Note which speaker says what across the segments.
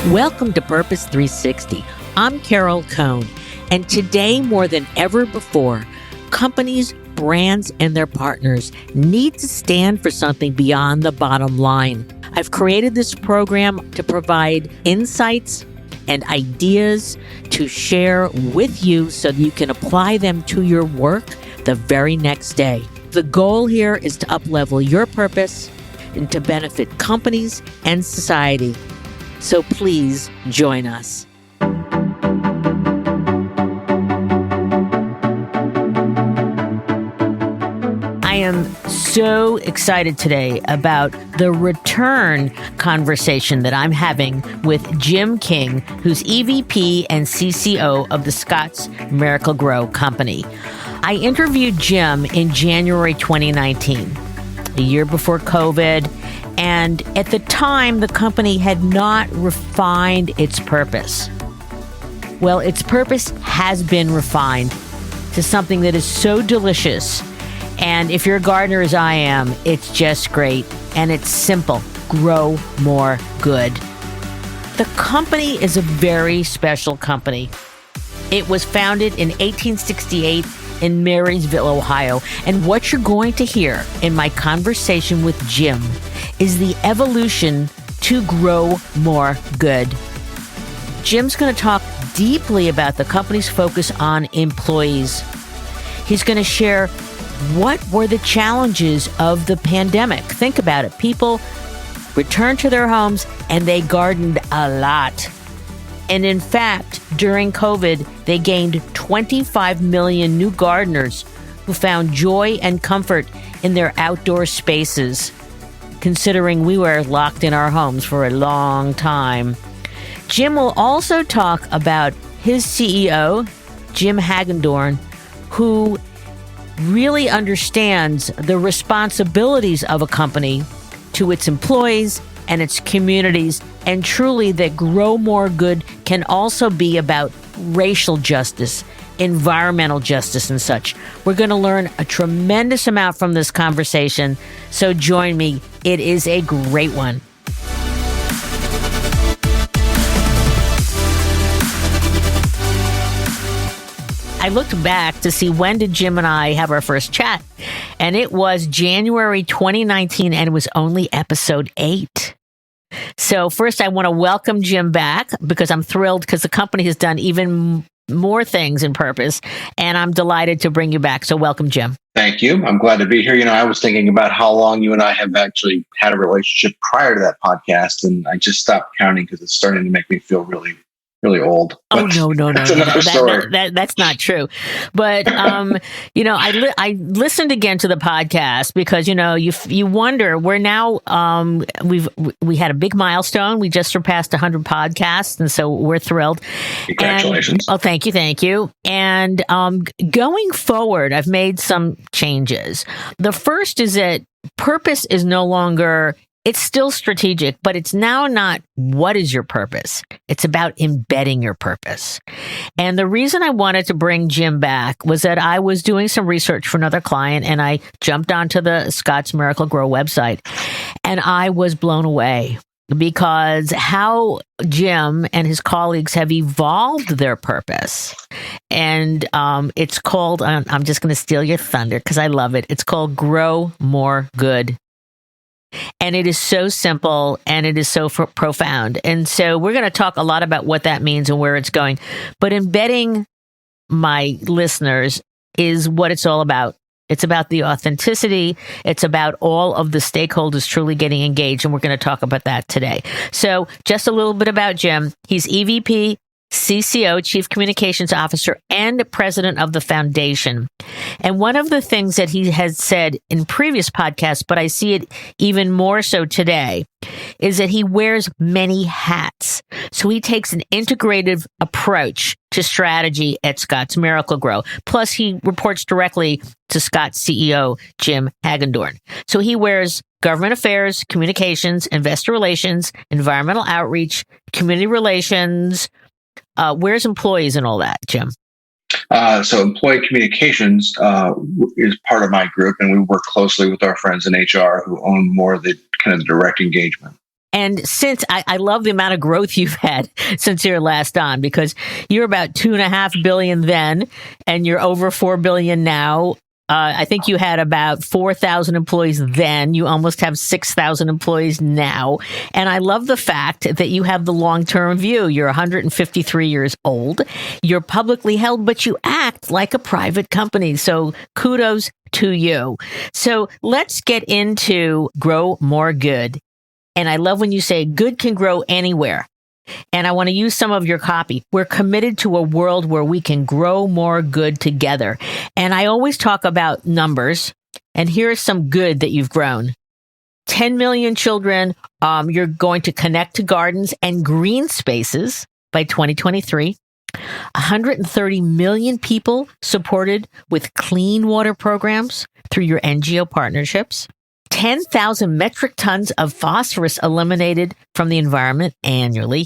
Speaker 1: Welcome to Purpose 360. I'm Carol Cohn, and today more than ever before, companies, brands, and their partners need to stand for something beyond the bottom line. I've created this program to provide insights and ideas to share with you so that you can apply them to your work the very next day. The goal here is to up-level your purpose and to benefit companies and society. So please join us. I am so excited today about the return conversation that I'm having with Jim King, who's EVP and CCO of the ScottsMiracle-Gro company. I interviewed Jim in January 2019, a year before COVID, and at the time, the company had not refined its purpose. Well, its purpose has been refined to something that is so delicious. And if you're a gardener as I am, it's just great. And it's simple. Grow more good. The company is a very special company. It was founded in 1868 in Marysville, Ohio. And what you're going to hear in my conversation with Jim is the evolution to grow more good. Jim's going to talk deeply about the company's focus on employees. He's going to share what were the challenges of the pandemic. Think about it. People returned to their homes and they gardened a lot. And in fact, during COVID, they gained 25 million new gardeners who found joy and comfort in their outdoor spaces, considering we were locked in our homes for a long time. Jim will also talk about his CEO, Jim Hagedorn, who really understands the responsibilities of a company to its employees and its communities, and truly that Grow More Good can also be about racial justice, environmental justice, and such. We're going to learn a tremendous amount from this conversation, so join me. It is a great one. I looked back to see when did Jim and I have our first chat, and it was January 2019, and it was only episode 8. So first, I want to welcome Jim back because I'm thrilled because the company has done even more things in purpose, and I'm delighted to bring you back. So welcome, Jim.
Speaker 2: Thank you. I'm glad to be here. I was thinking about how long you and I have actually had a relationship prior to that podcast, and I just stopped counting because it's starting to make me feel really old.
Speaker 1: Oh, no.
Speaker 2: That's another story.
Speaker 1: That's not true. But, I listened again to the podcast because, you wonder, we're now, we had a big milestone. We just surpassed 100 podcasts. And so we're thrilled.
Speaker 2: Congratulations.
Speaker 1: Thank you. And going forward, I've made some changes. The first is that purpose is no longer, it's still strategic, but it's now not what is your purpose. It's about embedding your purpose. And the reason I wanted to bring Jim back was that I was doing some research for another client and I jumped onto the ScottsMiracle-Gro website and I was blown away because how Jim and his colleagues have evolved their purpose. And it's called, I'm just going to steal your thunder because I love it. It's called Grow More Good. And it is so simple and it is so profound. And so we're going to talk a lot about what that means and where it's going. But embedding my listeners is what it's all about. It's about the authenticity. It's about all of the stakeholders truly getting engaged. And we're going to talk about that today. So just a little bit about Jim. He's EVP, CCO, Chief Communications Officer, and President of the Foundation. And one of the things that he has said in previous podcasts, but I see it even more so today, is that he wears many hats. So he takes an integrative approach to strategy at ScottsMiracle-Gro. Plus, he reports directly to Scott's CEO, Jim Hagedorn. So he wears government affairs, communications, investor relations, environmental outreach, community relations. Where's employees and all that, Jim?
Speaker 2: So employee communications is part of my group, and we work closely with our friends in HR who own more of the kind of direct engagement.
Speaker 1: And since I love the amount of growth you've had since you're last on, because you're about 2.5 billion then, and you're over 4 billion now. I think you had about 4,000 employees then. You almost have 6,000 employees now. And I love the fact that you have the long-term view. You're 153 years old. You're publicly held, but you act like a private company. So kudos to you. So let's get into GroMoreGood. And I love when you say good can grow anywhere. And I want to use some of your copy. We're committed to a world where we can grow more good together. And I always talk about numbers. And here's some good that you've grown. 10 million children you're going to connect to gardens and green spaces by 2023. 130 million people supported with clean water programs through your NGO partnerships. 10,000 metric tons of phosphorus eliminated from the environment annually.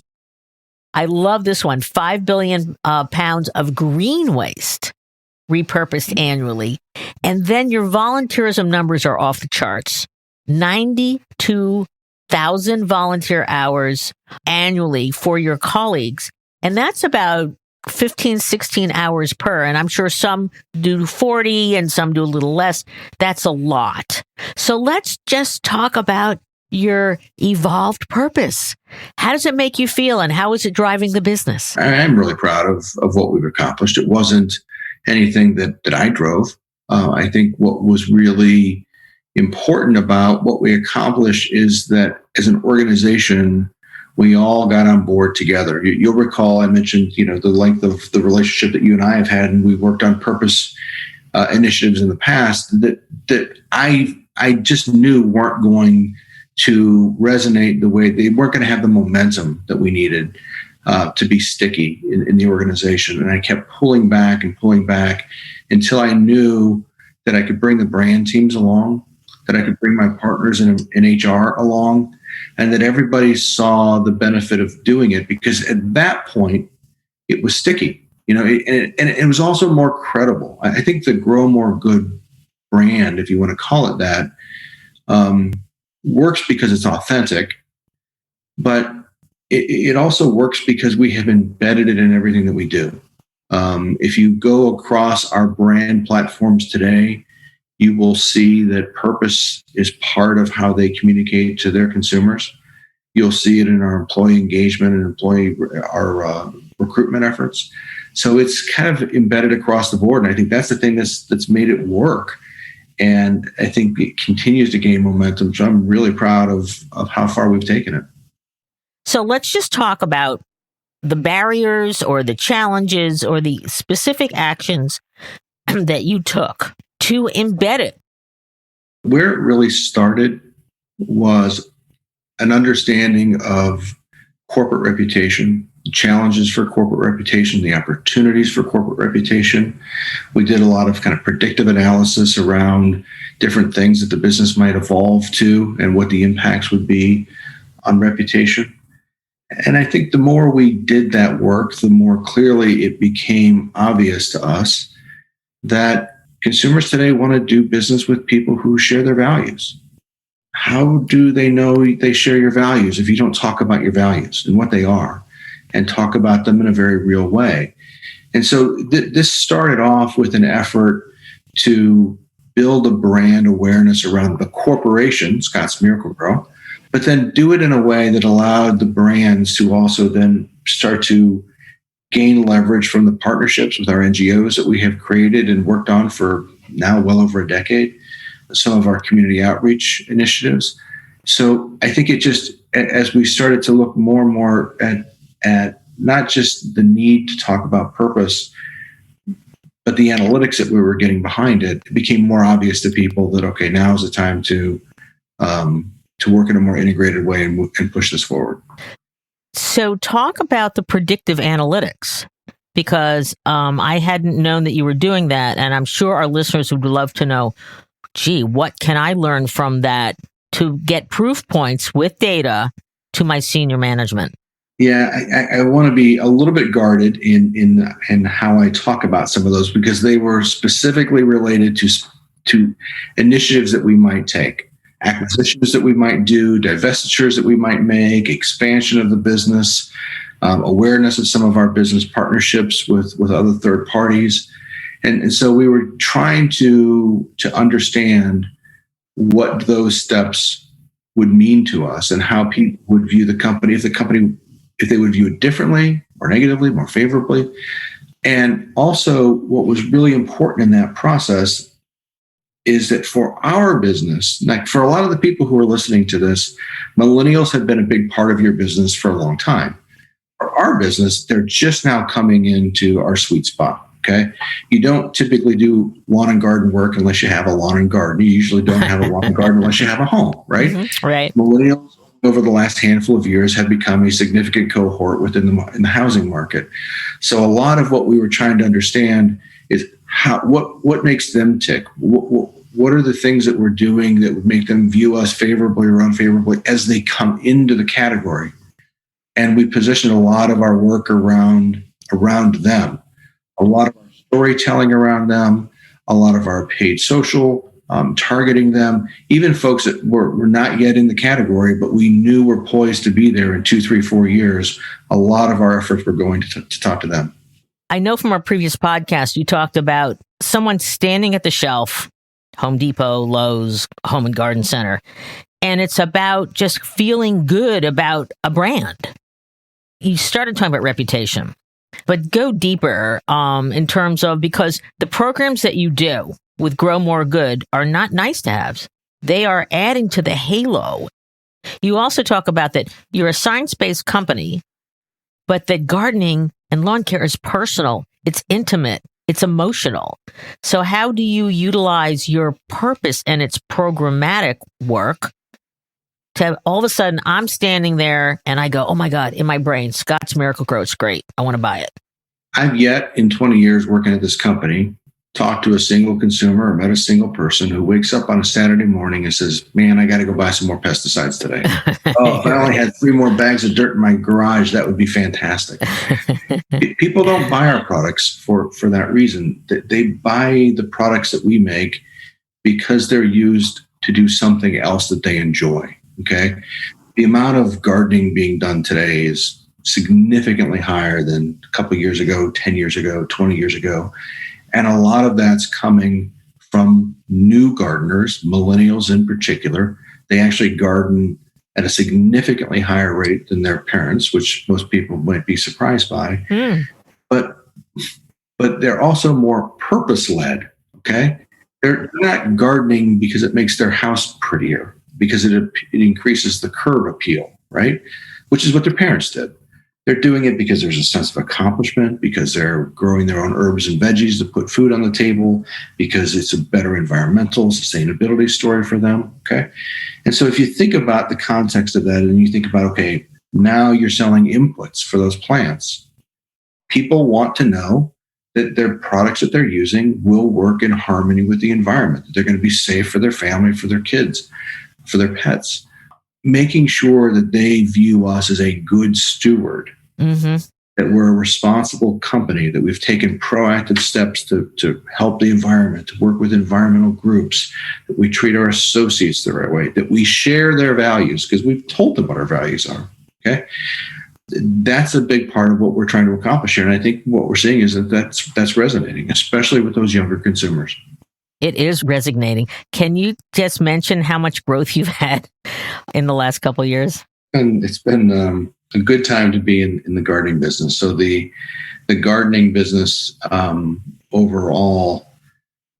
Speaker 1: I love this one. 5 billion pounds of green waste repurposed annually. And then your volunteerism numbers are off the charts. 92,000 volunteer hours annually for your colleagues. And that's about 15, 16 hours per. And I'm sure some do 40 and some do a little less. That's a lot. So let's just talk about your evolved purpose. How does it make you feel, and how is it driving the business?
Speaker 2: I'm really proud of what we've accomplished. It wasn't anything that I drove. I think what was really important about what we accomplished is that as an organization, we all got on board together. You'll recall I mentioned, the length of the relationship that you and I have had, and we worked on purpose initiatives in the past that I just knew weren't going to resonate the way they weren't going to have the momentum that we needed to be sticky in the organization. And I kept pulling back until I knew that I could bring the brand teams along, that I could bring my partners in HR along, and that everybody saw the benefit of doing it, because at that point it was sticky, and it was also more credible. I think the GroMoreGood brand, if you want to call it that, works because it's authentic, but it also works because we have embedded it in everything that we do. If you go across our brand platforms today, you will see that purpose is part of how they communicate to their consumers. You'll see it in our employee engagement and our recruitment efforts. So it's kind of embedded across the board. And I think that's the thing that's made it work. And I think it continues to gain momentum. So I'm really proud of how far we've taken it.
Speaker 1: So let's just talk about the barriers or the challenges or the specific actions that you took to embed it.
Speaker 2: Where it really started was an understanding of corporate reputation, the challenges for corporate reputation, the opportunities for corporate reputation. We did a lot of kind of predictive analysis around different things that the business might evolve to and what the impacts would be on reputation. And I think the more we did that work, the more clearly it became obvious to us that consumers today want to do business with people who share their values. How do they know they share your values if you don't talk about your values and what they are and talk about them in a very real way? And so this started off with an effort to build a brand awareness around the corporation, ScottsMiracle-Gro, but then do it in a way that allowed the brands to also then start to gain leverage from the partnerships with our NGOs that we have created and worked on for now well over a decade, some of our community outreach initiatives. So I think it just, as we started to look more and more at not just the need to talk about purpose, but the analytics that we were getting behind it, it became more obvious to people that, okay, now is the time to work in a more integrated way and push this forward.
Speaker 1: So talk about the predictive analytics, because I hadn't known that you were doing that. And I'm sure our listeners would love to know, gee, what can I learn from that to get proof points with data to my senior management?
Speaker 2: Yeah, I want to be a little bit guarded in how I talk about some of those, because they were specifically related to initiatives that we might take, acquisitions that we might do, divestitures that we might make, expansion of the business, awareness of some of our business partnerships with other third parties. And so we were trying to understand what those steps would mean to us and how people would view the company, if they would view it differently or negatively, more favorably. And also what was really important in that process is that for our business, like for a lot of the people who are listening to this, millennials have been a big part of your business for a long time. For our business, they're just now coming into our sweet spot. Okay. You don't typically do lawn and garden work unless you have a lawn and garden. You usually don't have a lawn and garden unless you have a home, right?
Speaker 1: Mm-hmm. Right.
Speaker 2: Millennials over the last handful of years have become a significant cohort within in the housing market. So a lot of what we were trying to understand is what makes them tick. What are the things that we're doing that would make them view us favorably or unfavorably as they come into the category? And we positioned a lot of our work around them. A lot of our storytelling around them, a lot of our paid social, targeting them, even folks that were not yet in the category, but we knew were poised to be there in 2, 3, 4 years. A lot of our efforts were going to talk to them.
Speaker 1: I know from our previous podcast, you talked about someone standing at the shelf, Home Depot, Lowe's, Home and Garden Center, and it's about just feeling good about a brand. You started talking about reputation. But go deeper in terms of, because the programs that you do with GroMoreGood are not nice to haves. They are adding to the halo. You also talk about that you're a science-based company, but that gardening and lawn care is personal. It's intimate. It's emotional. So how do you utilize your purpose and its programmatic work to all of a sudden I'm standing there and I go, oh my God, in my brain, ScottsMiracle-Gro, it's great. I want to buy it.
Speaker 2: I've yet in 20 years working at this company, talked to a single consumer or met a single person who wakes up on a Saturday morning and says, man, I got to go buy some more pesticides today. Oh, if I only had 3 more bags of dirt in my garage, that would be fantastic. People don't buy our products for that reason. They buy the products that we make because they're used to do something else that they enjoy. Okay. The amount of gardening being done today is significantly higher than a couple of years ago, 10 years ago, 20 years ago. And a lot of that's coming from new gardeners, millennials in particular. They actually garden at a significantly higher rate than their parents, which most people might be surprised by. But they're also more purpose-led, okay? They're not gardening because it makes their house prettier, because it increases the curb appeal, right? Which is what their parents did. They're doing it because there's a sense of accomplishment, because they're growing their own herbs and veggies to put food on the table, because it's a better environmental sustainability story for them, okay? And so if you think about the context of that and you think about, okay, now you're selling inputs for those plants, people want to know that their products that they're using will work in harmony with the environment, that they're going to be safe for their family, for their kids, for their pets. Making sure that they view us as a good steward, that we're a responsible company, that we've taken proactive steps to help the environment, to work with environmental groups, that we treat our associates the right way, that we share their values because we've told them what our values are. Okay. That's a big part of what we're trying to accomplish here. And I think what we're seeing is that's resonating, especially with those younger consumers.
Speaker 1: It is resonating. Can you just mention how much growth you've had in the last couple of years?
Speaker 2: And it's been a good time to be in the gardening business. So the gardening business overall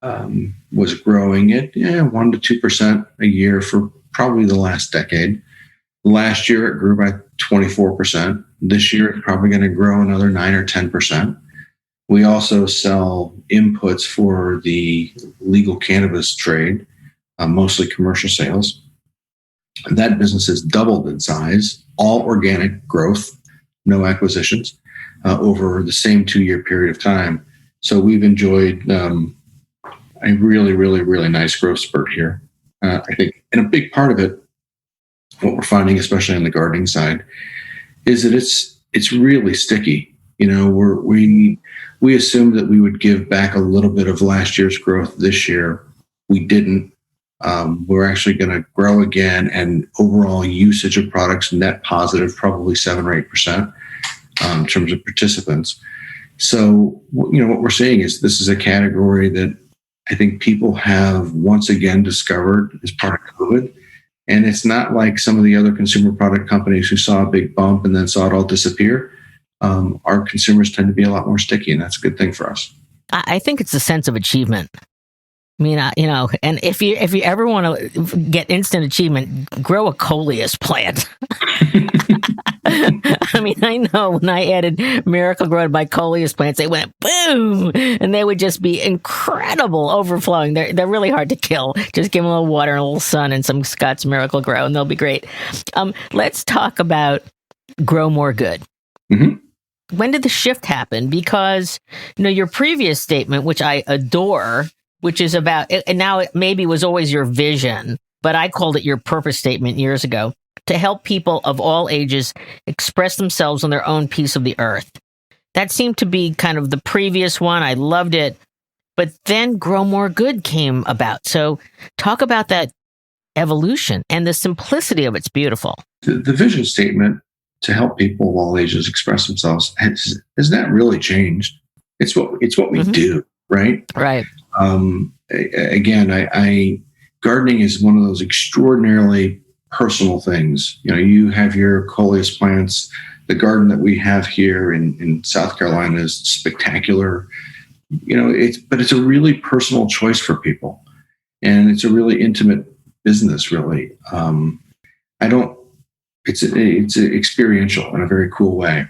Speaker 2: was growing at 1% to 2% a year for probably the last decade. Last year it grew by 24%. This year it's probably going to grow another 9 or 10%. We also sell inputs for the legal cannabis trade, mostly commercial sales. That business has doubled in size, all organic growth, no acquisitions, over the same 2-year period of time. So we've enjoyed a really, really, really nice growth spurt here. I think, and a big part of it, what we're finding, especially on the gardening side, is that it's really sticky. You know, we assumed that we would give back a little bit of last year's growth this year. We didn't. We're actually going to grow again, and overall usage of products net positive, probably 7 or 8% in terms of participants. So, what we're seeing is this is a category that I think people have once again discovered as part of COVID. And it's not like some of the other consumer product companies who saw a big bump and then saw it all disappear. Our consumers tend to be a lot more sticky, and that's a good thing for us.
Speaker 1: I think it's a sense of achievement. I mean, and if you ever want to get instant achievement, grow a coleus plant. I mean, I know when I added Miracle-Gro to my coleus plants, they went boom, and they would just be incredible, overflowing. They're really hard to kill. Just give them a little water and a little sun and some ScottsMiracle-Gro, and they'll be great. Let's talk about GroMoreGood. Mm-hmm. When did the shift happen? Because your previous statement, which I adore, which is about, and now it maybe was always your vision, but I called it your purpose statement years ago, to help people of all ages express themselves on their own piece of the earth. That seemed to be kind of the previous one. I loved it. But then GroMoreGood came about. So talk about that evolution, and the simplicity of it's beautiful.
Speaker 2: The vision statement to help people of all ages express themselves has not really changed. It's what we mm-hmm. do, right?
Speaker 1: Right.
Speaker 2: Again, gardening is one of those extraordinarily personal things. You have your coleus plants. The garden that we have here in South Carolina is spectacular. It's a really personal choice for people, and it's a really intimate business. Really, it's experiential in a very cool way,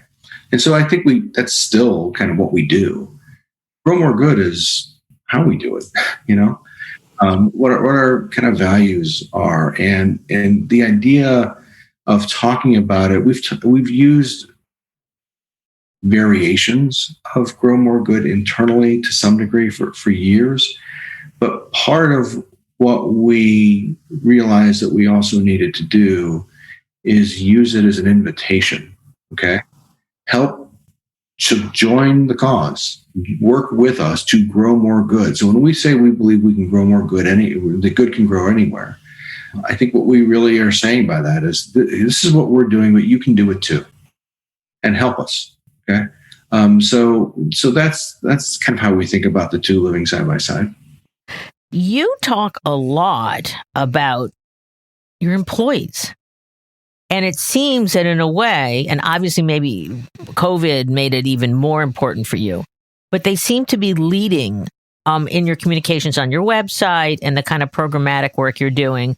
Speaker 2: and so I think that's still kind of what we do. GroMoreGood is how we do it. What our kind of values are, and the idea of talking about it. We've used variations of GroMoreGood internally to some degree for years, but part of what we realized that we also needed to do is use it as an invitation. Okay, help to join the cause, work with us to grow more good. So when we say we believe we can grow more good, the good can grow anywhere. I think what we really are saying by that is this is what we're doing, but you can do it too, and help us. Okay, so that's kind of how we think about the two living side by side.
Speaker 1: You talk a lot about your employees. And it seems that in a way, and obviously maybe COVID made it even more important for you, but they seem to be leading in your communications on your website and the kind of programmatic work you're doing.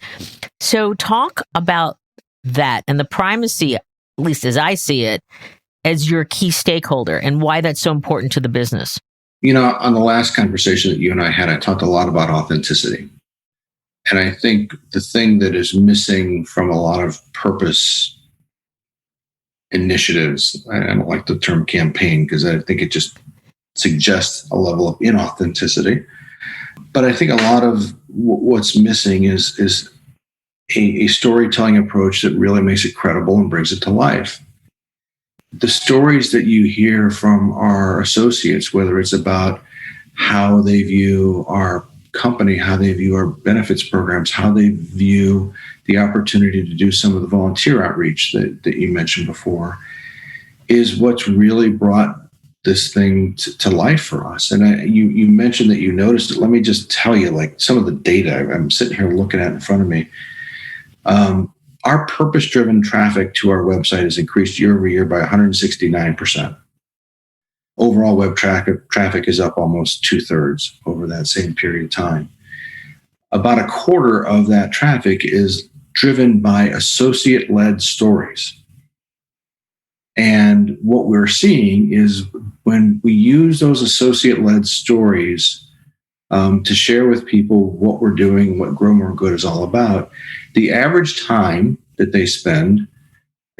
Speaker 1: So talk about that and the primacy, at least as I see it, as your key stakeholder and why that's so important to the business.
Speaker 2: On the last conversation that you and I had, I talked a lot about authenticity. And I think the thing that is missing from a lot of purpose initiatives, I don't like the term campaign because I think it just suggests a level of inauthenticity. But I think a lot of what's missing is a storytelling approach that really makes it credible and brings it to life. The stories that you hear from our associates, whether it's about how they view our company, how they view our benefits programs, how they view the opportunity to do some of the volunteer outreach that you mentioned before, is what's really brought this thing to life for us. And you mentioned that you noticed it. Let me just tell you, like, some of the data I'm sitting here looking at in front of me. Our purpose-driven traffic to our website has increased year over year by 169%. Overall web traffic is up almost 2/3 over that same period of time. About a quarter of that traffic is driven by associate-led stories. And what we're seeing is when we use those associate-led stories to share with people what we're doing, what GroMoreGood is all about, the average time that they spend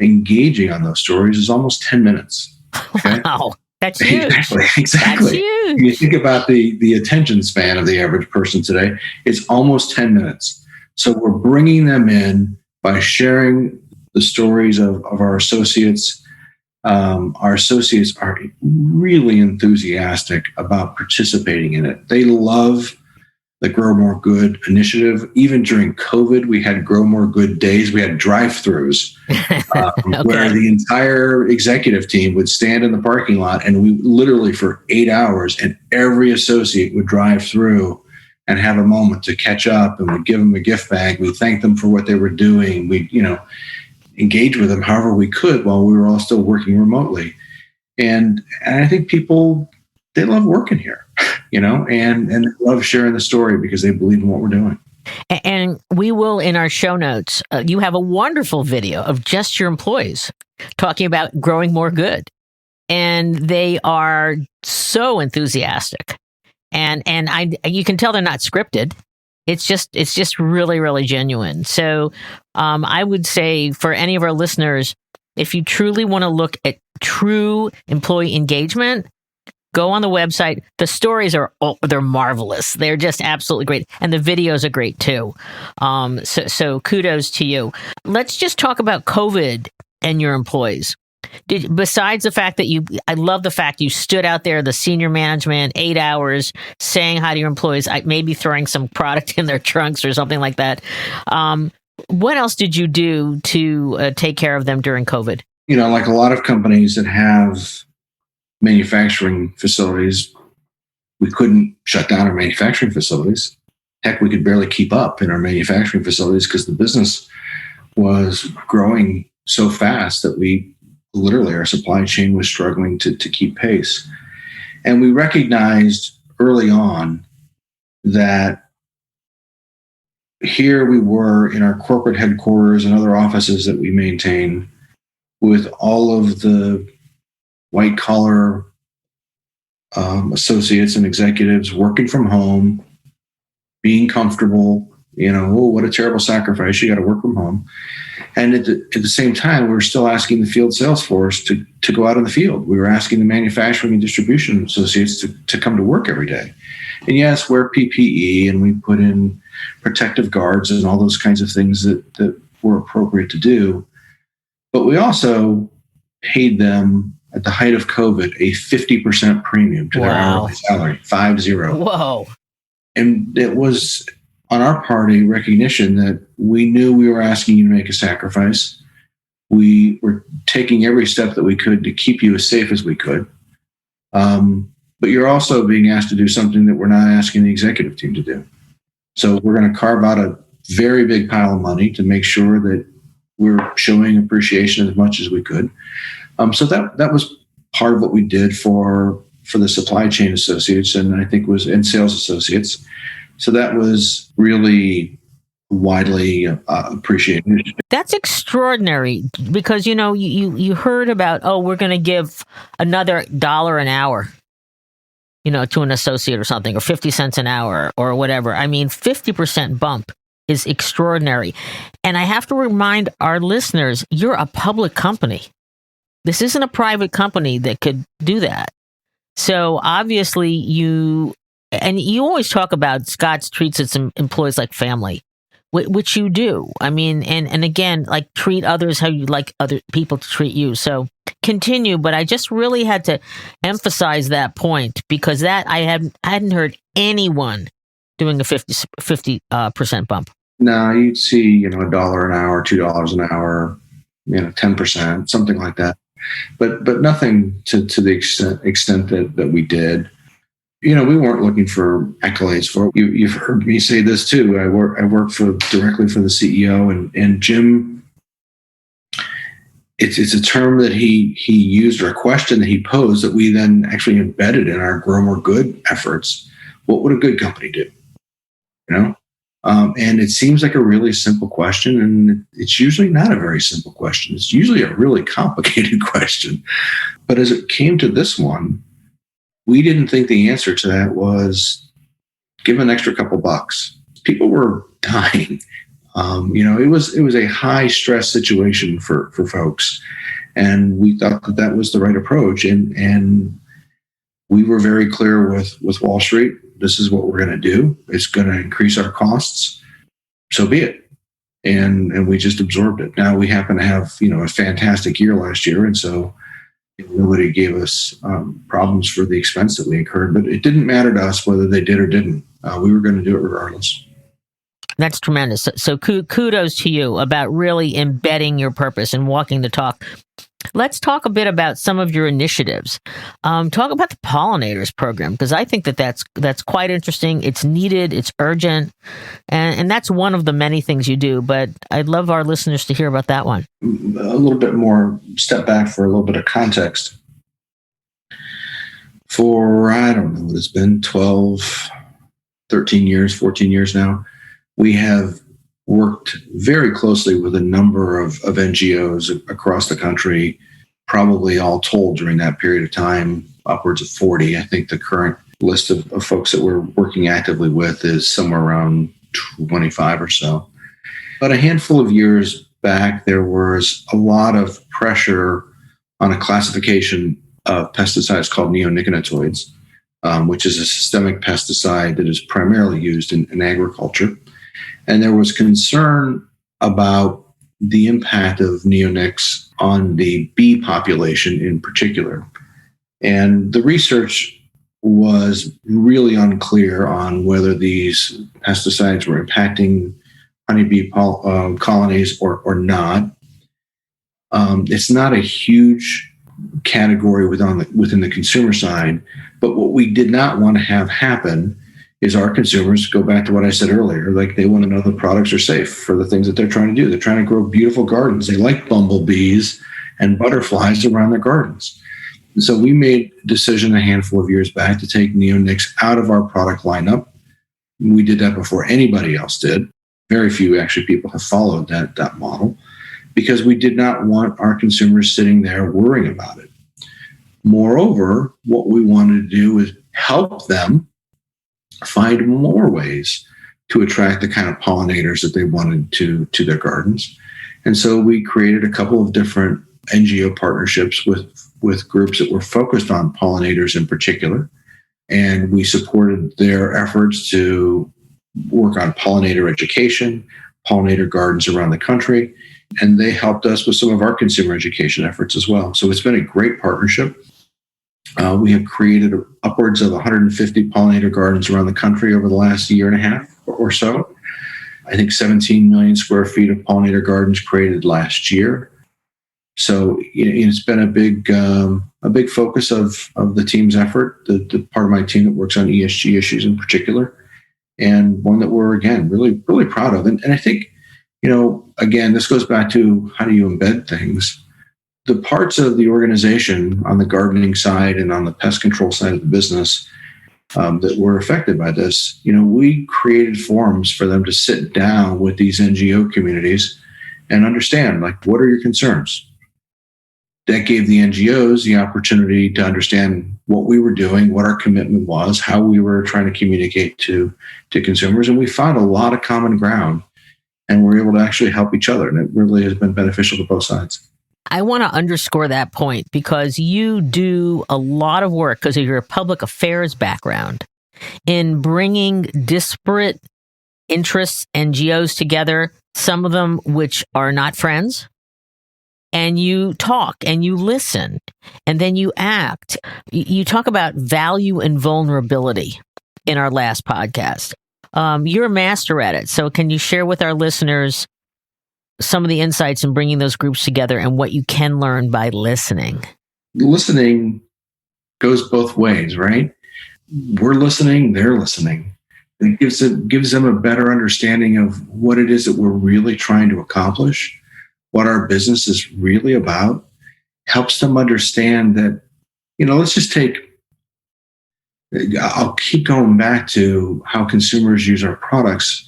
Speaker 2: engaging on those stories is almost 10 minutes. Okay?
Speaker 1: Wow. That's huge.
Speaker 2: Exactly.
Speaker 1: That's huge.
Speaker 2: You think about the attention span of the average person today, it's almost 10 minutes. So we're bringing them in by sharing the stories of our associates. Our associates are really enthusiastic about participating in it. They love the GroMoreGood initiative. Even during COVID, we had GroMoreGood days. We had drive-throughs where the entire executive team would stand in the parking lot, and we literally for 8 hours, and every associate would drive through and have a moment to catch up, and we'd give them a gift bag. We'd thank them for what they were doing. We'd, engage with them however we could while we were all still working remotely. And I think people, they love working here, and they love sharing the story because they believe in what we're doing.
Speaker 1: And we will, in our show notes, you have a wonderful video of just your employees talking about growing more good. And they are so enthusiastic. And you can tell they're not scripted. It's just really, really genuine. So I would say for any of our listeners, if you truly want to look at true employee engagement, go on the website. The stories they're marvelous. They're just absolutely great. And the videos are great too. So kudos to you. Let's just talk about COVID and your employees. Besides the fact that I love the fact you stood out there, the senior management, 8 hours, saying hi to your employees, maybe throwing some product in their trunks or something like that. What else did you do to take care of them during COVID?
Speaker 2: Like a lot of companies that have manufacturing facilities, we couldn't shut down our manufacturing facilities. Heck, we could barely keep up in our manufacturing facilities because the business was growing so fast that literally our supply chain was struggling to keep pace. And we recognized early on that here we were in our corporate headquarters and other offices that we maintain with all of the white collar associates and executives working from home, being comfortable, what a terrible sacrifice. You got to work from home. And at the same time, we were still asking the field sales force to go out in the field. We were asking the manufacturing and distribution associates to come to work every day. And yes, wear PPE, and we put in protective guards and all those kinds of things that were appropriate to do. But we also paid them at the height of COVID a 50% premium to their hourly salary, 50.
Speaker 1: Whoa.
Speaker 2: And it was on our part a recognition that we knew we were asking you to make a sacrifice. We were taking every step that we could to keep you as safe as we could. But you're also being asked to do something that we're not asking the executive team to do. So we're going to carve out a very big pile of money to make sure that we're showing appreciation as much as we could. So that was part of what we did for the supply chain associates, and I think and sales associates. So that was really widely appreciated.
Speaker 1: That's extraordinary because, you heard about, we're going to give another $1 an hour, to an associate or something, or 50 cents an hour or whatever. I mean, 50% bump is extraordinary. And I have to remind our listeners, you're a public company. This isn't a private company that could do that. So obviously you always talk about Scott's treats its employees like family, which you do. I mean, and again, like treat others how you like other people to treat you. So continue, but I just really had to emphasize that point because that I hadn't heard anyone doing a 50% bump.
Speaker 2: No, you'd see, $1 an hour, $2 an hour, 10%, something like that. But nothing to the extent that we did. We weren't looking for accolades for it. You've heard me say this too. I work directly for the CEO, and Jim. It's a term that he used, or a question that he posed that we then actually embedded in our GroMoreGood efforts. What would a good company do? And it seems like a really simple question, and it's usually not a very simple question. It's usually a really complicated question. But as it came to this one, we didn't think the answer to that was give an extra couple bucks. People were dying. It was a high stress situation for folks, and we thought that was the right approach. And we were very clear with Wall Street. This is what we're going to do. It's going to increase our costs. So be it. And we just absorbed it. Now we happen to have, a fantastic year last year. And so nobody gave us problems for the expense that we incurred, but it didn't matter to us whether they did or didn't. We were going to do it regardless.
Speaker 1: That's tremendous. So kudos to you about really embedding your purpose and walking the talk. Let's talk a bit about some of your initiatives. Talk about the pollinators program, because I think that's quite interesting. It's needed. It's urgent. And that's one of the many things you do. But I'd love our listeners to hear about that one.
Speaker 2: A little bit more step back for a little bit of context. For, I don't know what it's been, 12, 13 years, 14 years now, we have worked very closely with a number of NGOs across the country, probably all told during that period of time, upwards of 40. I think the current list of folks that we're working actively with is somewhere around 25 or so. But a handful of years back, there was a lot of pressure on a classification of pesticides called neonicotinoids, which is a systemic pesticide that is primarily used in agriculture. And there was concern about the impact of neonics on the bee population in particular. And the research was really unclear on whether these pesticides were impacting honeybee colonies or not. It's not a huge category within the consumer side, but what we did not want to have happen is our consumers go back to what I said earlier, like they want to know the products are safe for the things that they're trying to do. They're trying to grow beautiful gardens. They like bumblebees and butterflies around their gardens. And so we made a decision a handful of years back to take neonics out of our product lineup. We did that before anybody else did. Very few actually people have followed that model, because we did not want our consumers sitting there worrying about it. Moreover, what we wanted to do is help them find more ways to attract the kind of pollinators that they wanted to their gardens. And so we created a couple of different NGO partnerships with groups that were focused on pollinators in particular. And we supported their efforts to work on pollinator education, pollinator gardens around the country. And they helped us with some of our consumer education efforts as well. So it's been a great partnership. We have created upwards of 150 pollinator gardens around the country over the last year and a half or so. I think 17 million square feet of pollinator gardens created last year. So it's been a big focus of the team's effort, the part of my team that works on ESG issues in particular, and one that we're, again, really, really proud of. And I think, again, this goes back to how do you embed things. The parts of the organization on the gardening side and on the pest control side of the business that were affected by this, we created forums for them to sit down with these NGO communities and understand, like, what are your concerns? That gave the NGOs the opportunity to understand what we were doing, what our commitment was, how we were trying to communicate to consumers. And we found a lot of common ground, and we're able to actually help each other. And it really has been beneficial to both sides.
Speaker 1: I want to underscore that point, because you do a lot of work, because of your public affairs background, in bringing disparate interests, NGOs together, some of them which are not friends. And you talk and you listen, and then you act. You talk about value and vulnerability in our last podcast. You're a master at it. So can you share with our listeners some of the insights in bringing those groups together and what you can learn by listening?
Speaker 2: Listening goes both ways, right? We're listening, they're listening. It gives them a better understanding of what it is that we're really trying to accomplish, what our business is really about, helps them understand that, let's just I'll keep going back to how consumers use our products.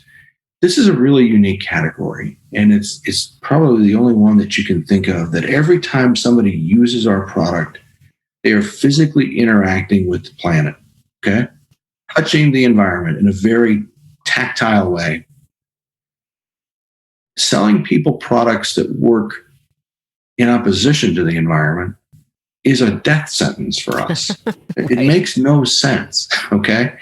Speaker 2: This is a really unique category, and it's probably the only one that you can think of that every time somebody uses our product, they are physically interacting with the planet, okay? Touching the environment in a very tactile way. Selling people products that work in opposition to the environment is a death sentence for us. It makes no sense, okay?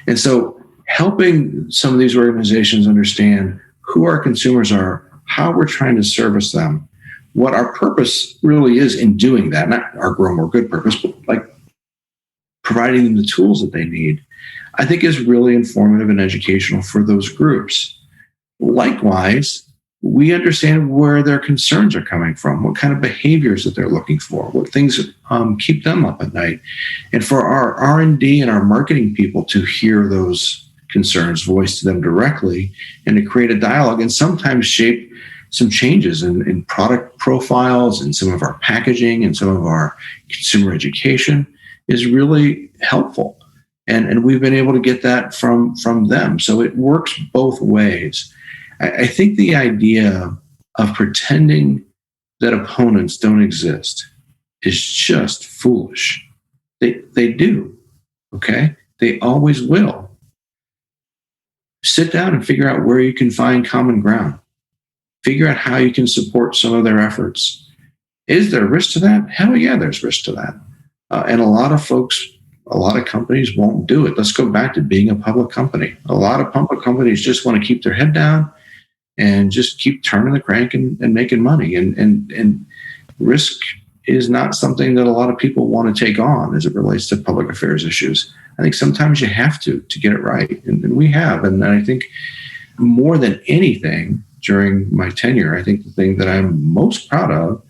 Speaker 2: And so helping some of these organizations understand who our consumers are, how we're trying to service them, what our purpose really is in doing that, not our GroMoreGood purpose, but like providing them the tools that they need, I think is really informative and educational for those groups. Likewise, we understand where their concerns are coming from, what kind of behaviors that they're looking for, what things keep them up at night. And for our R&D and our marketing people to hear those concerns voiced to them directly and to create a dialogue and sometimes shape some changes in product profiles and some of our packaging and some of our consumer education is really helpful. And we've been able to get that from them. So it works both ways. I think the idea of pretending that opponents don't exist is just foolish. They do, okay? They always will. Sit down and figure out where you can find common ground. Figure out how you can support some of their efforts. Is there risk to that? Hell yeah, there's risk to that. And a lot of folks, a lot of companies won't do it. Let's go back to being a public company. A lot of public companies just want to keep their head down and just keep turning the crank and making money. And risk is not something that a lot of people want to take on as it relates to public affairs issues. I think sometimes you have to get it right. And we have. And I think more than anything during my tenure, I think the thing that I'm most proud of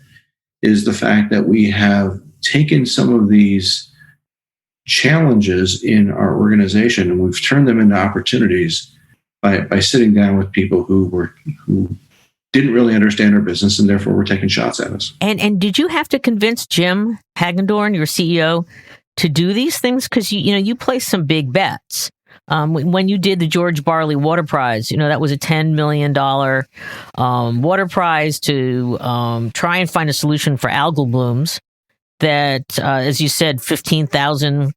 Speaker 2: is the fact that we have taken some of these challenges in our organization and we've turned them into opportunities by sitting down with people who didn't really understand our business and therefore were taking shots at us.
Speaker 1: And did you have to convince Jim Hagedorn, your CEO, to do these things? Because you placed some big bets. When you did the George Barley Water Prize, that was a $10 million water prize to try and find a solution for algal blooms that, as you said, 15,000,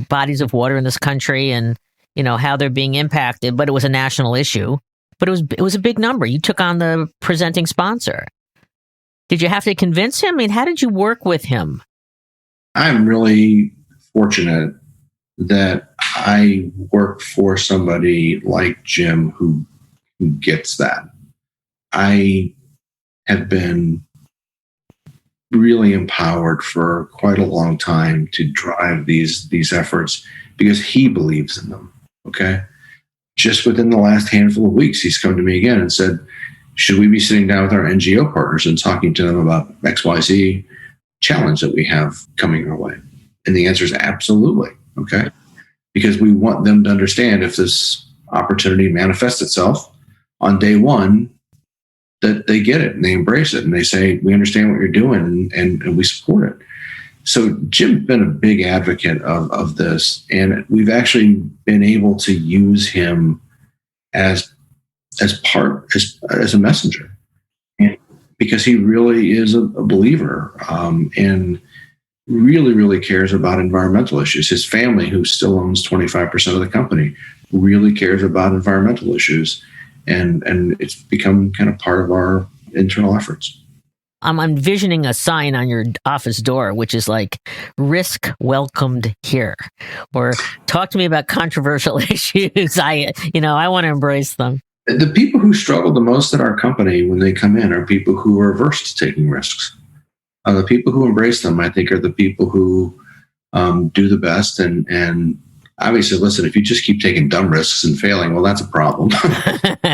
Speaker 1: bodies of water in this country and, how they're being impacted. But it was a national issue. But it was a big number. You took on the presenting sponsor. Did you have to convince him? I mean, how did you work with him?
Speaker 2: I'm really fortunate that I work for somebody like Jim who gets that. I have been really empowered for quite a long time to drive these efforts because he believes in them. Okay. Just within the last handful of weeks, he's come to me again and said, should we be sitting down with our NGO partners and talking to them about XYZ challenge that we have coming our way? And the answer is absolutely. Okay. Because we want them to understand if this opportunity manifests itself on day one, that they get it and they embrace it and they say, we understand what you're doing and we support it. So Jim's been a big advocate of this, and we've actually been able to use him as a messenger, and because he really is a believer and really, really cares about environmental issues. His family, who still owns 25% of the company, really cares about environmental issues, and it's become kind of part of our internal efforts.
Speaker 1: I'm envisioning a sign on your office door, which is like, risk welcomed here, or talk to me about controversial issues. I want to embrace them.
Speaker 2: The people who struggle the most at our company when they come in are people who are averse to taking risks. The people who embrace them, I think, are the people who do the best. And obviously, listen, if you just keep taking dumb risks and failing, well, that's a problem.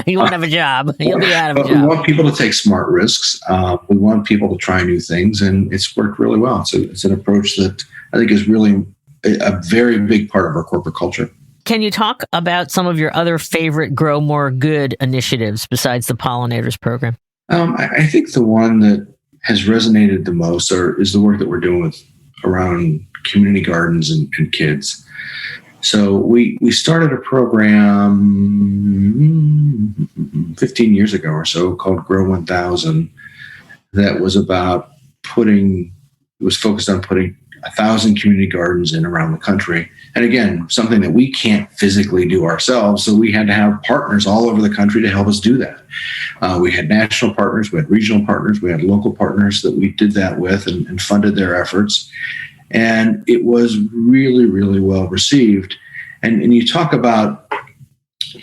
Speaker 1: You won't have a job. You'll be out of a job.
Speaker 2: We want people to take smart risks. We want people to try new things, and it's worked really well. So it's an approach that I think is really a very big part of our corporate culture.
Speaker 1: Can you talk about some of your other favorite GroMoreGood initiatives besides the Pollinators program?
Speaker 2: I think the one that has resonated the most is the work that we're doing around community gardens and kids. So we started a program 15 years ago or so called Grow 1000 that was focused on putting 1,000 community gardens in around the country. And again, something that we can't physically do ourselves. So we had to have partners all over the country to help us do that. We had national partners, we had regional partners, we had local partners that we did that with and funded their efforts. And it was really, really well received. And you talk about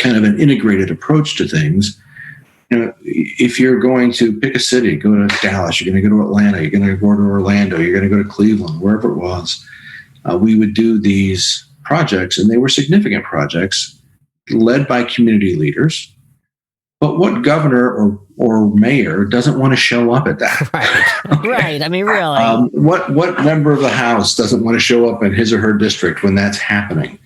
Speaker 2: kind of an integrated approach to things. If you're going to pick a city, go to Dallas, you're going to go to Atlanta, you're going to go to Orlando, you're going to go to Cleveland, wherever it was. we would do these projects, and they were significant projects led by community leaders. But what governor or mayor doesn't want to show up at that?
Speaker 1: Right. Okay. Right. I mean, really.
Speaker 2: What member of the House doesn't want to show up in his or her district when that's happening?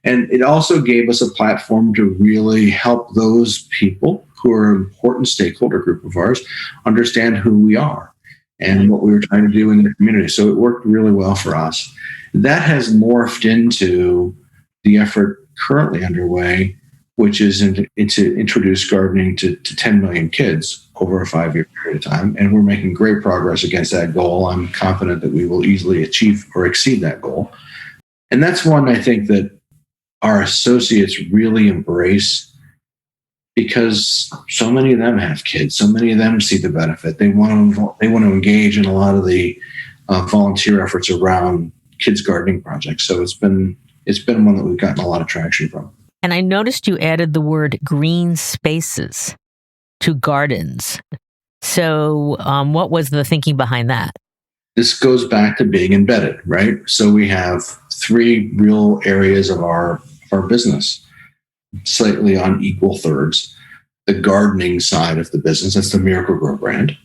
Speaker 2: And it also gave us a platform to really help those people who are an important stakeholder group of ours understand who we are and what we were trying to do in the community. So it worked really well for us. That has morphed into the effort currently underway, which is to introduce gardening to 10 million kids over a 5-year period of time. And we're making great progress against that goal. I'm confident that we will easily achieve or exceed that goal. And that's one I think that our associates really embrace, because so many of them have kids. So many of them see the benefit. They want to engage in a lot of the volunteer efforts around kids gardening projects. So it's been one that we've gotten a lot of traction from.
Speaker 1: And I noticed you added the word green spaces to gardens. So what was the thinking behind that?
Speaker 2: This goes back to being embedded, right? So we have 3 real areas of our business, slightly on equal thirds. The gardening side of the business, that's the Miracle-Gro brand.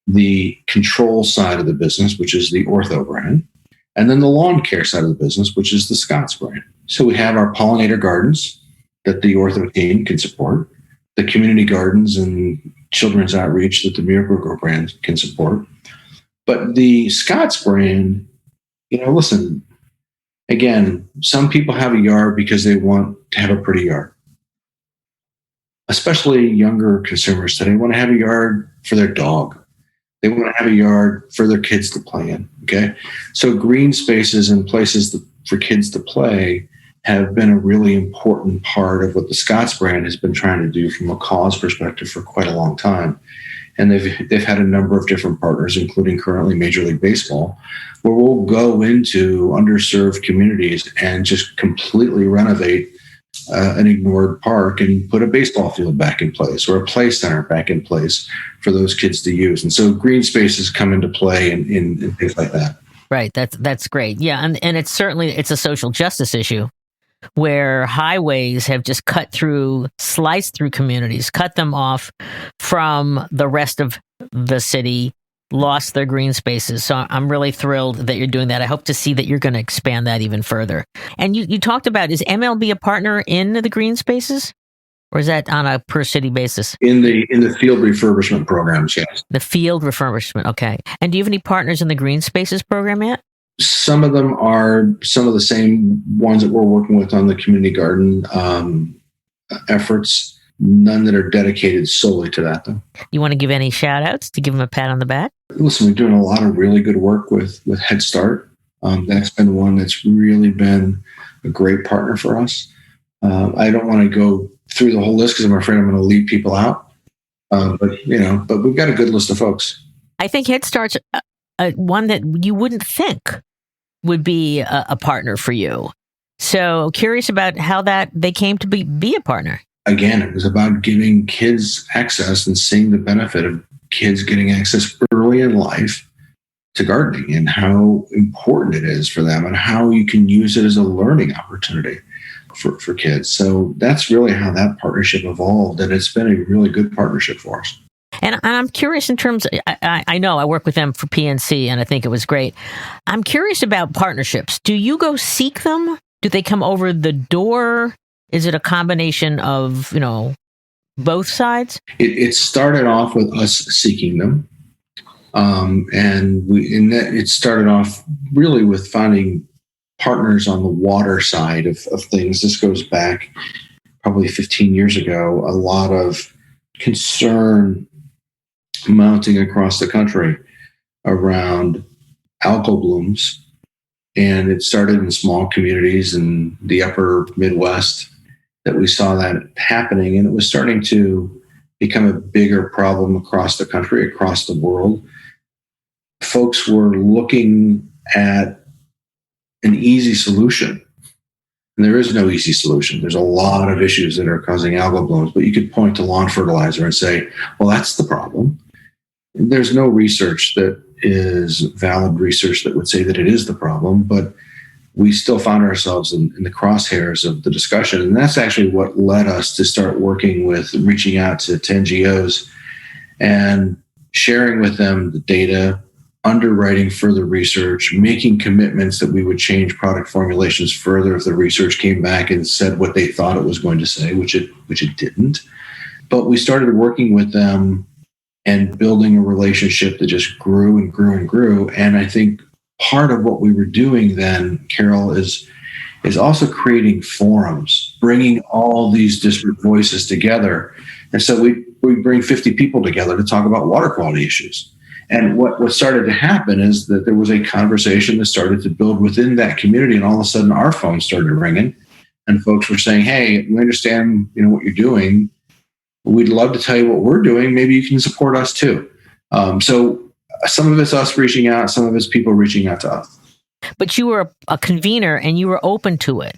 Speaker 2: The control side of the business, which is the Ortho brand. And then the lawn care side of the business, which is the Scotts brand. So we have our pollinator gardens that the Ortho team can support, the community gardens and children's outreach that the Miracle-Gro brand can support. But the Scotts brand, listen, again, some people have a yard because they want to have a pretty yard. Especially younger consumers today want to have a yard for their dog. They want to have a yard for their kids to play in, okay? So green spaces and places for kids to play have been a really important part of what the Scotts brand has been trying to do from a cause perspective for quite a long time. And they've had a number of different partners, including currently Major League Baseball, where we'll go into underserved communities and just completely renovate an ignored park and put a baseball field back in place or a play center back in place for those kids to use. And so green spaces come into play in things like that.
Speaker 1: Right. That's great. Yeah. And it's a social justice issue where highways have just sliced through communities, cut them off from the rest of the city, lost their green spaces. So I'm really thrilled that you're doing that. I hope to see that you're going to expand that even further. And you talked about, is MLB a partner in the green spaces? Or is that on a per city basis? In the
Speaker 2: field refurbishment programs, yes.
Speaker 1: The field refurbishment, okay. And do you have any partners in the green spaces program yet?
Speaker 2: Some of them are some of the same ones that we're working with on the community garden efforts. None that are dedicated solely to that, though.
Speaker 1: You want to give any shout outs to give them a pat on the back?
Speaker 2: Listen, we're doing a lot of really good work with HeadStart. That's been one that's really been a great partner for us. I don't want to go through the whole list because I'm afraid I'm going to leave people out. But we've got a good list of folks.
Speaker 1: I think HeadStart's one that you wouldn't think would be a partner for you. So curious about how they came to be a partner.
Speaker 2: Again, it was about giving kids access and seeing the benefit of kids getting access early in life to gardening and how important it is for them and how you can use it as a learning opportunity for kids. So that's really how that partnership evolved, and it's been a really good partnership for us.
Speaker 1: And I'm curious in terms, I know I work with them for PNC, and I think it was great. I'm curious about partnerships. Do you go seek them? Do they come over the door? Is it a combination of, both sides?
Speaker 2: It started off with us seeking them. It started off really with finding partners on the water side of things. This goes back probably 15 years ago. A lot of concern mounting across the country around algal blooms. And it started in small communities in the upper Midwest that we saw that happening. And it was starting to become a bigger problem across the country, across the world. Folks were looking at an easy solution. And there is no easy solution. There's a lot of issues that are causing algal blooms, but you could point to lawn fertilizer and say, well, that's the problem. There's no research that is valid research that would say that it is the problem, but we still found ourselves in the crosshairs of the discussion. And that's actually what led us to start working with, reaching out to NGOs and sharing with them the data, underwriting further research, making commitments that we would change product formulations further if the research came back and said what they thought it was going to say, which it didn't. But we started working with them and building a relationship that just grew and grew and grew. And I think part of what we were doing then, Carol, is also creating forums, bringing all these disparate voices together. And so we bring 50 people together to talk about water quality issues. And what started to happen is that there was a conversation that started to build within that community, and all of a sudden our phone started ringing, and folks were saying, "Hey, we understand, what you're doing. We'd love to tell you what we're doing. Maybe you can support us too." So some of it's us reaching out, some of it's people reaching out to us.
Speaker 1: But you were a convener and you were open to it.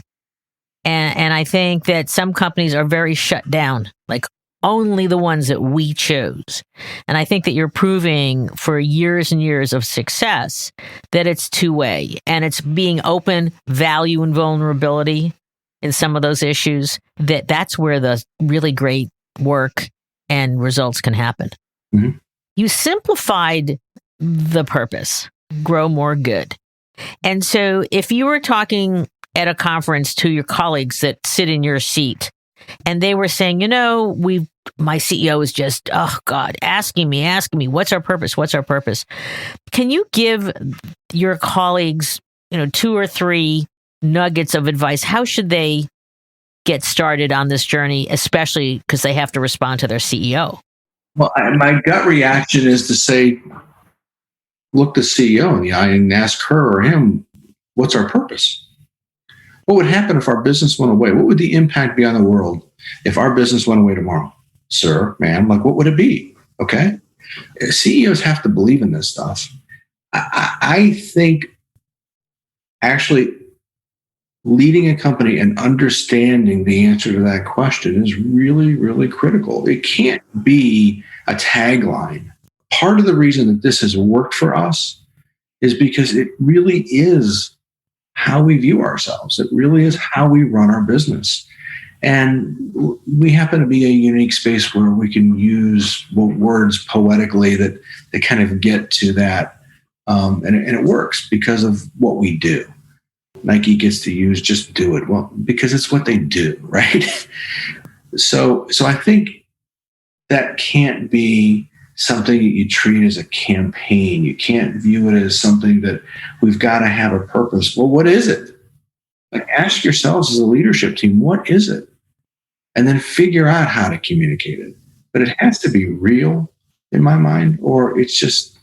Speaker 1: And I think that some companies are very shut down, like only the ones that we chose. And I think that you're proving for years and years of success that it's two-way, and it's being open, value and vulnerability in some of those issues, that's where the really great work and results can happen.
Speaker 2: Mm-hmm.
Speaker 1: You simplified the purpose, grow more good. And so if you were talking at a conference to your colleagues that sit in your seat, and they were saying, my CEO is just, oh God, asking me, what's our purpose? What's our purpose? Can you give your colleagues, 2 or 3 nuggets of advice? How should they get started on this journey, especially because they have to respond to their CEO?
Speaker 2: Well, my gut reaction is to say, look the CEO in the eye and ask her or him, what's our purpose? What would happen if our business went away? What would the impact be on the world if our business went away tomorrow? Sir, ma'am, what would it be? Okay. CEOs have to believe in this stuff. I think actually leading a company and understanding the answer to that question is really, really critical. It can't be a tagline. Part of the reason that this has worked for us is because it really is how we view ourselves. It really is how we run our business. And we happen to be a unique space where we can use words poetically that kind of get to that. And it works because of what we do. Nike gets to use just do it. Well, because it's what they do, right? So I think that can't be something that you treat as a campaign. You can't view it as something that we've got to have a purpose. Well, what is it? Ask yourselves as a leadership team, what is it? And then figure out how to communicate it. But it has to be real in my mind, or it's just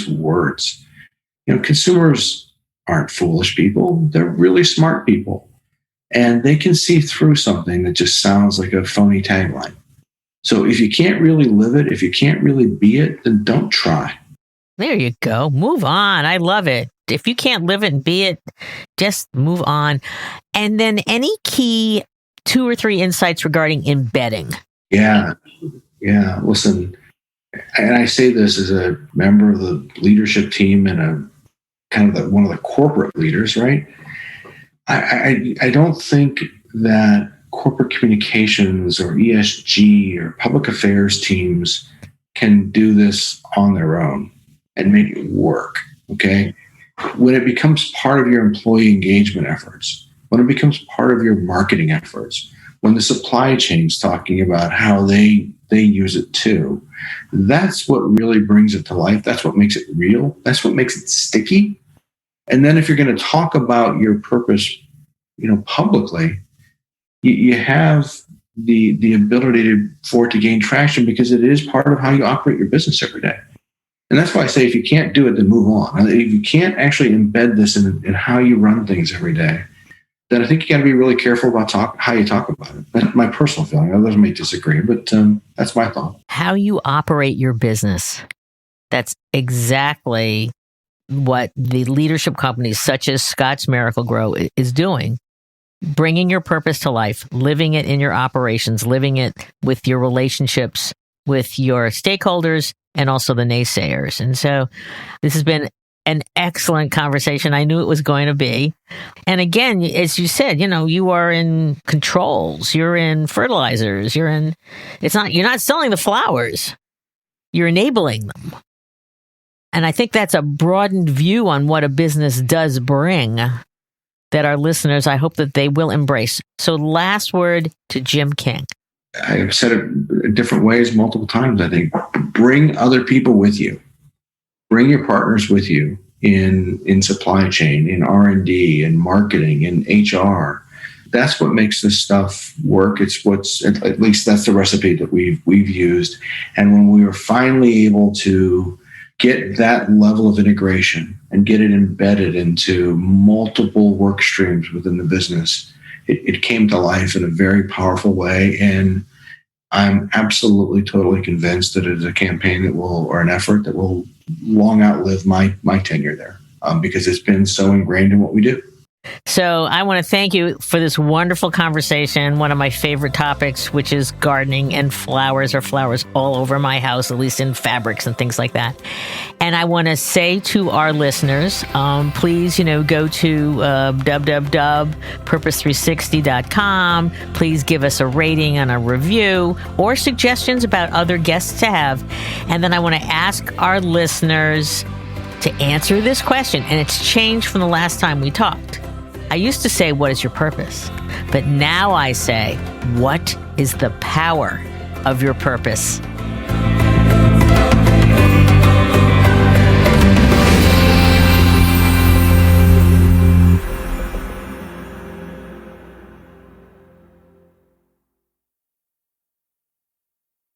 Speaker 2: words. Consumers aren't foolish people. They're really smart people. And they can see through something that just sounds like a phony tagline. So if you can't really live it, if you can't really be it, then don't try.
Speaker 1: There you go. Move on. I love it. If you can't live it and be it, just move on. And then any key 2 or 3 insights regarding embedding.
Speaker 2: Yeah. Listen, and I say this as a member of the leadership team and a kind of one of the corporate leaders, right? I don't think that corporate communications or ESG or public affairs teams can do this on their own and make it work, okay? When it becomes part of your employee engagement efforts, when it becomes part of your marketing efforts, when the supply chain's talking about how they use it too, that's what really brings it to life. That's what makes it real. That's what makes it sticky. And then if you're going to talk about your purpose, publicly, you have the ability for it to gain traction because it is part of how you operate your business every day. And that's why I say if you can't do it, then move on. If you can't actually embed this in how you run things every day, then I think you got to be really careful about how you talk about it. That's my personal feeling. Others may disagree, but that's my thought.
Speaker 1: How you operate your business. That's exactly what the leadership companies such as ScottsMiracle-Gro is doing. Bringing your purpose to life, living it in your operations, living it with your relationships with your stakeholders and also the naysayers. And so this has been an excellent conversation. I knew it was going to be. And again, as you said, you are in controls, you're in fertilizers, you're not selling the flowers, you're enabling them. And I think that's a broadened view on what a business does bring that our listeners, I hope that they will embrace. So last word to Jim King.
Speaker 2: I've said it in different ways multiple times. I think bring other people with you. Bring your partners with you in supply chain, in R&D, in marketing, in HR. That's what makes this stuff work. It's at least that's the recipe that we've used. And when we were finally able to get that level of integration and get it embedded into multiple work streams within the business, it came to life in a very powerful way. And I'm absolutely, totally convinced that it is a campaign or an effort that will long outlive my tenure there because it's been so ingrained in what we do.
Speaker 1: So I want to thank you for this wonderful conversation. One of my favorite topics, which is gardening and flowers, or flowers all over my house, at least in fabrics and things like that. And I want to say to our listeners, please, go to www.purpose360.com. Please give us a rating and a review or suggestions about other guests to have. And then I want to ask our listeners to answer this question. And it's changed from the last time we talked. I used to say, what is your purpose? But now I say, what is the power of your purpose?